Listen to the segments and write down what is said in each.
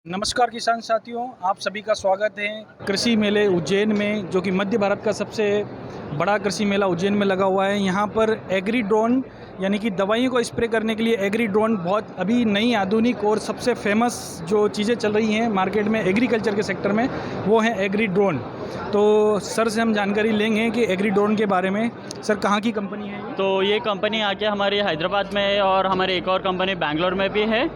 नमस्कार किसान साथियों, आप सभी का स्वागत है कृषि मेले उज्जैन में, जो कि मध्य भारत का सबसे बड़ा कृषि मेला उज्जैन में लगा हुआ है। यहाँ पर एग्री ड्रोन यानी कि दवाइयों को स्प्रे करने के लिए एग्री ड्रोन बहुत अभी नई आधुनिक और सबसे फेमस जो चीज़ें चल रही हैं मार्केट में एग्रीकल्चर के सेक्टर में, वो है एग्री ड्रोन। तो सर से हम जानकारी लेंगे कि एग्री ड्रोन के बारे में। सर, कहाँ की कंपनी है ये? तो ये कंपनी आके हमारी हैदराबाद में है और हमारी एक और कंपनी बैंगलोर में भी है।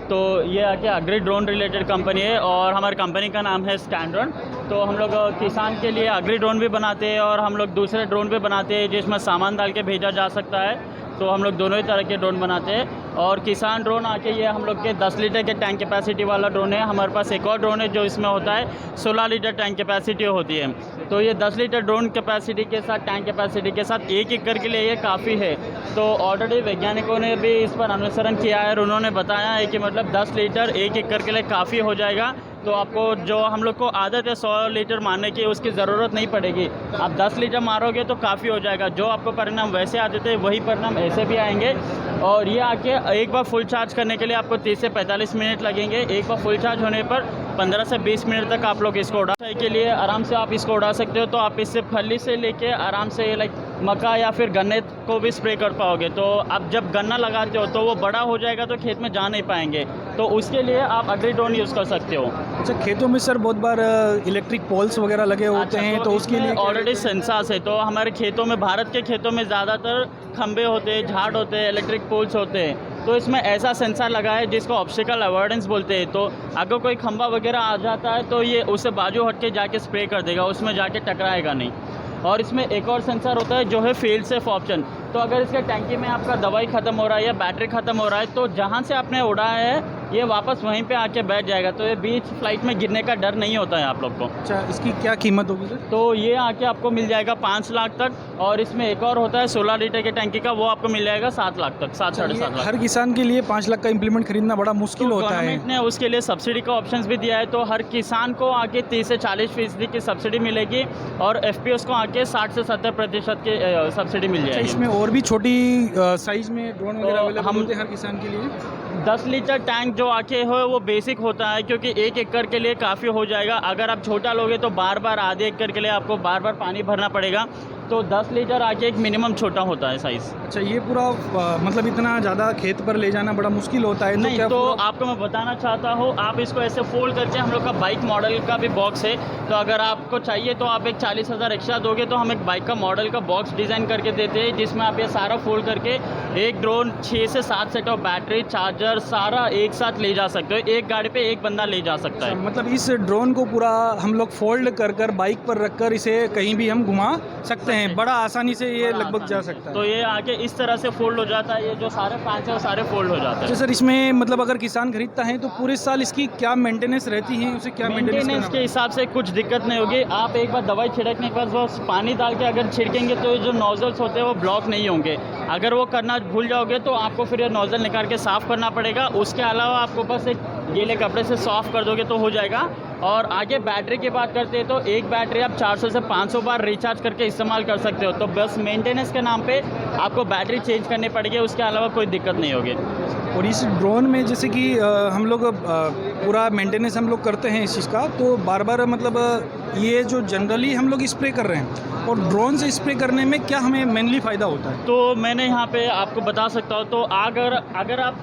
तो ये आके एग्री ड्रोन रिलेटेड कंपनी है और हमारी कंपनी का नाम है स्टैंड्रोन। तो हम लोग किसान के लिए एग्री ड्रोन भी बनाते हैं और हम लोग दूसरे ड्रोन भी बनाते हैं जिसमें सामान डाल के भेजा जा सकता है। तो हम लोग दोनों ही तरह के ड्रोन बनाते हैं। और किसान ड्रोन आके ये हम लोग के 10 लीटर के टैंक कैपेसिटी वाला ड्रोन है। हमारे पास एक और ड्रोन है जो इसमें होता है 16 लीटर टैंक कैपेसिटी होती है। तो ये 10 लीटर ड्रोन कैपेसिटी के साथ, टैंक कैपेसिटी के साथ एक एकड़ के लिए ये काफ़ी है। तो ऑलरेडी वैज्ञानिकों ने भी इस पर अनुसरण किया है और उन्होंने बताया है कि मतलब 10 लीटर एक एकड़ के लिए काफ़ी हो जाएगा। तो आपको जो हम लोग को आदत है 100 लीटर मारने की, उसकी ज़रूरत नहीं पड़ेगी। आप 10 लीटर मारोगे तो काफ़ी हो जाएगा। जो आपको परिणाम वैसे आते थे वही परिणाम ऐसे भी आएंगे। और ये आके एक बार फुल चार्ज करने के लिए आपको 30 से 45 मिनट लगेंगे। एक बार फुल चार्ज होने पर 15 से 20 मिनट तक आप लोग इसको उड़ा के लिए आराम से आप इसको उड़ा सकते हो। तो आप इससे फली से लेके आराम से लाइक मक्का या फिर गन्ने को भी स्प्रे कर पाओगे। तो आप जब गन्ना लगाते हो तो वो बड़ा हो जाएगा तो खेत में जा नहीं पाएंगे। तो उसके लिए आप एग्री ड्रोन यूज़ कर सकते हो। अच्छा, खेतों में सर बहुत बार इलेक्ट्रिक पोल्स वगैरह लगे होते हैं, तो उसके लिए ऑलरेडी सेंसर्स है। तो हमारे खेतों में, भारत के खेतों में ज़्यादातर खंबे होते हैं, झाड़ होते हैं, इलेक्ट्रिक पोल्स होते हैं। तो इसमें ऐसा सेंसर लगा है जिसको ऑब्स्टिकल अवॉइडेंस बोलते हैं। तो अगर कोई खंबा वगैरह आ जाता है तो ये उससे बाजू हट के जाके स्प्रे कर देगा, उसमें जाके टकराएगा नहीं। और इसमें एक और सेंसर होता है जो है फेल सेफ ऑप्शन। तो अगर इसके टैंकी में आपका दवाई ख़त्म हो रहा है या बैटरी ख़त्म हो रहा है तो जहाँ से आपने उड़ाया है ये वापस वहीं पे आके बैठ जाएगा। तो ये बीच फ्लाइट में गिरने का डर नहीं होता है आप लोग को। अच्छा, इसकी क्या कीमत होगी सर? तो ये आके आपको मिल जाएगा 5 लाख तक। और इसमें एक और होता है 16 लीटर के टैंकी का, वो आपको मिल जाएगा 7 लाख तक, 7 साढ़े 7 लाख। हर किसान के लिए 5 लाख का इम्प्लीमेंट खरीदना बड़ा मुश्किल होता है। गवर्नमेंट ने उसके लिए सब्सिडी का ऑप्शन भी दिया है। तो हर किसान को आके 30 से 40% की सब्सिडी मिलेगी और एफपीओस को आके 60 से 70% की सब्सिडी मिल जाएगी। इसमें और भी छोटी साइज में ड्रोन वगैरह अवेलेबल होते हैं हर किसान के लिए? 10 लीटर टैंक जो आके हो वो बेसिक होता है, क्योंकि एक एकड़ के लिए काफ़ी हो जाएगा। अगर आप छोटा लोगे तो बार बार आधे एकड़ के लिए आपको बार बार पानी भरना पड़ेगा। तो 10 लीटर आके एक मिनिमम छोटा होता है साइज़। अच्छा, ये पूरा मतलब इतना ज़्यादा खेत पर ले जाना बड़ा मुश्किल होता है? नहीं, तो आपको मैं बताना चाहता हूँ, आप इसको ऐसे फोल्ड करके, हम लोग का बाइक मॉडल का भी बॉक्स है। तो अगर आपको चाहिए तो आप एक 40,000 एक्स्ट्रा दोगे तो हम एक बाइक का मॉडल का बॉक्स डिज़ाइन करके देते हैं जिसमें आप ये सारा फोल्ड करके एक ड्रोन, 6 से 7 सेट ऑफ बैटरी, चार्जर सारा एक साथ ले जा सकते हो। एक गाड़ी पे एक बंदा ले जा सकता है। मतलब इस ड्रोन को पूरा हम लोग फोल्ड कर बाइक पर रखकर इसे कहीं भी हम घुमा सकते हैं, बड़ा आसानी से ये लगभग जा सकता है। तो ये आके इस तरह से फोल्ड हो जाता है। ये जो सारे फैंस है वो सारे फोल्ड हो जाते हैं। अच्छा सर, इसमें मतलब अगर किसान खरीदता है तो पूरे साल इसकी क्या मेंटेनेंस रहती है? उसे क्या मेंटेनेंस के हिसाब से कुछ दिक्कत नहीं होगी। आप एक बार दवाई छिड़कने के बाद वो पानी डाल के अगर छिड़केंगे तो ये जो नोजल्स होते हैं वो ब्लॉक नहीं होंगे। अगर वो करना भूल जाओगे तो आपको फिर ये नोजल निकाल के साफ़ करना पड़ेगा। उसके अलावा आपको बस एक गीले कपड़े से सॉफ्ट कर दोगे तो हो जाएगा। और आगे बैटरी की बात करते हैं तो एक बैटरी आप 400 से 500 बार रिचार्ज करके इस्तेमाल कर सकते हो। तो बस मेंटेनेंस के नाम पे आपको बैटरी चेंज करनी पड़ेगी, उसके अलावा कोई दिक्कत नहीं होगी। और इस ड्रोन में जैसे कि हम लोग पूरा मेंटेनेंस हम लोग करते हैं इस चीज़ का, तो बार बार मतलब ये जो जनरली हम लोग स्प्रे कर रहे हैं और ड्रोन से स्प्रे करने में क्या हमें मेनली फ़ायदा होता है? तो मैंने यहाँ पे आपको बता सकता हूँ। तो अगर आप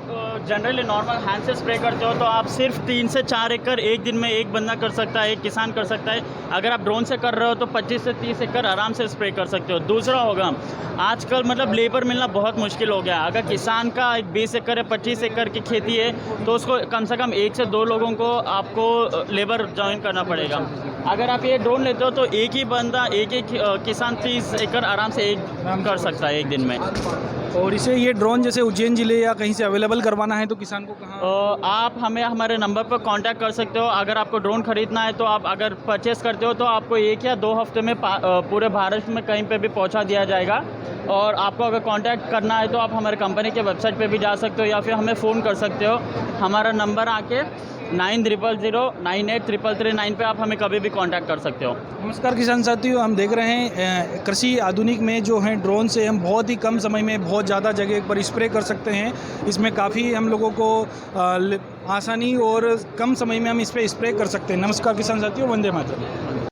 जनरली नॉर्मल हैंड से स्प्रे करते हो तो आप सिर्फ 3 से 4 एकड़ एक दिन में एक बंदा कर सकता है, एक किसान कर सकता है। अगर आप ड्रोन से कर रहे हो तो 25 से 30 एकड़ आराम से स्प्रे कर सकते हो। दूसरा होगा, आजकल मतलब लेबर मिलना बहुत मुश्किल हो गया। अगर किसान का 20 एकड़ या 25 एकड़ की खेती है तो उसको कम से कम 1 से 2 लोगों को आपको लेबर ज्वाइन करना पड़ेगा। अगर आप ये ड्रोन लेते हो तो एक ही बंदा, एक किसान 30 एकड़ आराम से एक कर सकता है एक दिन में। और इसे ये ड्रोन जैसे उज्जैन ज़िले या कहीं से अवेलेबल करवाना है तो किसान को कहाँ? आप हमें हमारे नंबर पर कांटेक्ट कर सकते हो। अगर आपको ड्रोन खरीदना है तो आप अगर परचेस करते हो तो आपको 1 या 2 हफ्ते में पूरे भारत में कहीं पे भी पहुंचा दिया जाएगा। और आपको अगर कांटेक्ट करना है तो आप हमारे कंपनी के वेबसाइट पे भी जा सकते हो या फिर हमें फ़ोन कर सकते हो। हमारा नंबर आके 9000983339 पे आप हमें कभी भी कांटेक्ट कर सकते हो। नमस्कार किसान साथियों, हम देख रहे हैं कृषि आधुनिक में जो है ड्रोन से हम बहुत ही कम समय में बहुत ज़्यादा जगह पर स्प्रे कर सकते हैं। इसमें काफ़ी हम लोगों को आसानी और कम समय में हम इस पर स्प्रे कर सकते हैं। नमस्कार किसान साथियों, वंदे मातरम।